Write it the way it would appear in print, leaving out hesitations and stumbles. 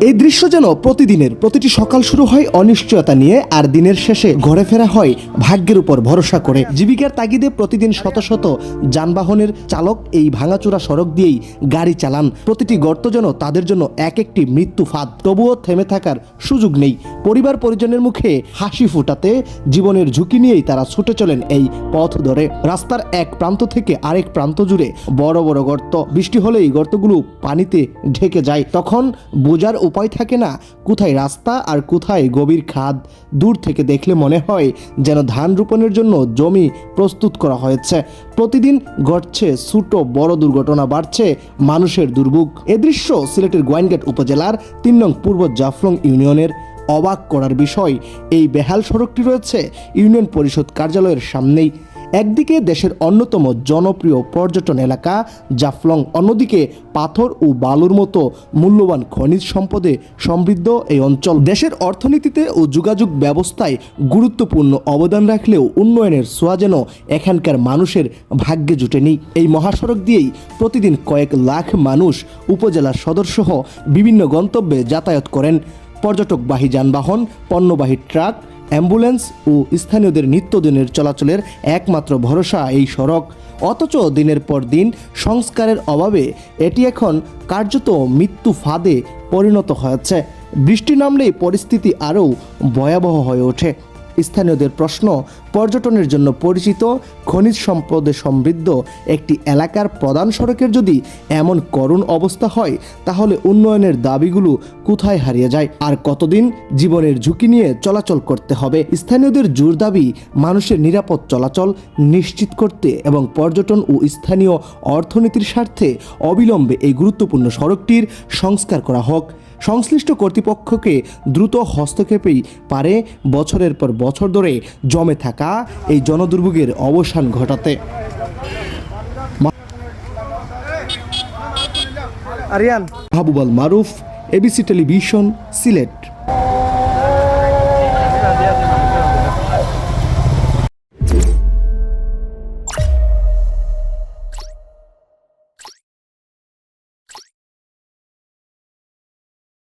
এই দৃশ্য যেন প্রতিদিনের, প্রতিটি সকাল শুরু হয় অনিশ্চয়তা নিয়ে, আর দিনের শেষে ঘরে ফেরা হয় ভাগ্যের উপর ভরসা করে। জীবিকার তাগিদে প্রতিদিন শত শত যানবাহনের চালক এই ভাঙাচোরা সড়ক দিয়েই গাড়ি চালান। প্রতিটি গর্ত যেন তাদের জন্য এক একটি মৃত্যু ফাঁদ। তবুও থেমে থাকার সুযোগ নেই। পরিবার পরিজনের মুখে হাসি ফোটাতে জীবনের ঝুঁকি নিয়েই তারা ছুটে চলেন এই পথ ধরে। রাস্তার এক প্রান্ত থেকে আরেক প্রান্ত জুড়ে বড় বড় গর্ত। বৃষ্টি হলেই গর্তগুলো পানিতে ঢেকে যায়। তখন বোঝার উপায় থাকে না কোথায় রাস্তা আর কোথায় গভীর খাদ। দূর থেকে দেখলে মনে হয় যেন ধান রোপণের জন্য জমি প্রস্তুত করা হয়েছে। প্রতিদিন ঘটছে ছোট বড় দুর্ঘটনা, বাড়ছে মানুষের দুর্ভোগ। এ দৃশ্য সিলেটের গোয়াইনঘাট উপজেলার ৩ নং পূর্ব জাফলং ইউনিয়নের। অবাক করার বিষয়, এই বেহাল সড়কটি রয়েছে ইউনিয়ন পরিষদ কার্যালয়ের সামনেই। একদিকে দেশের অন্যতম জনপ্রিয় পর্যটন এলাকা জাফলং, অন্যদিকে পাথর ও বালুর মতো মূল্যবান খনিজ সম্পদে সমৃদ্ধ এই অঞ্চল দেশের অর্থনীতিতে ও যোগাযোগ ব্যবস্থায় গুরুত্বপূর্ণ অবদান রাখলেও উন্নয়নের ছোঁয়া যেন এখানকার মানুষের ভাগ্যে জুটেনি। এই মহাসড়ক দিয়েই প্রতিদিন কয়েক লাখ মানুষ উপজেলার সদরসহ বিভিন্ন গন্তব্যে যাতায়াত করেন। পর্যটকবাহী যানবাহন, পণ্যবাহী ট্রাক, অ্যাম্বুলেন্স ও স্থানীয়দের নিত্যদিনের চলাচলের একমাত্র ভরসা এই সড়ক। অথচ দিনের পর দিন সংস্কারের অভাবে এটি এখন কার্যত মৃত্যু ফাঁদে পরিণত হয়েছে। বৃষ্টি নামলেই পরিস্থিতি আরও ভয়াবহ হয়ে ওঠে। স্থানীয়দের প্রশ্ন, পর্যটনের জন্য পরিচিত খনিজ সম্পদে সমৃদ্ধ একটি এলাকার প্রধান সড়কের যদি এমন করুণ অবস্থা হয়, তাহলে উন্নয়নের দাবিগুলো কোথায় হারিয়ে যায়? আর কতদিন জীবনের ঝুঁকি নিয়ে চলাচল করতে হবে? স্থানীয়দের জোর দাবি মানুষের নিরাপদ চলাচল নিশ্চিত করতে এবং পর্যটন ও স্থানীয় অর্থনীতির স্বার্থে অবিলম্বে এই গুরুত্বপূর্ণ সড়কটির সংস্কার করা হোক। সংশ্লিষ্ট কর্তৃপক্ষকে দ্রুত হস্তক্ষেপেই পারে বছরের পর বছর ধরে জমে থাকা এই জনদুর্ভোগের অবসান ঘটাতে। আরিয়ান মাহবুব আল মারুফ, এবিসি টেলিভিশন, সিলেট।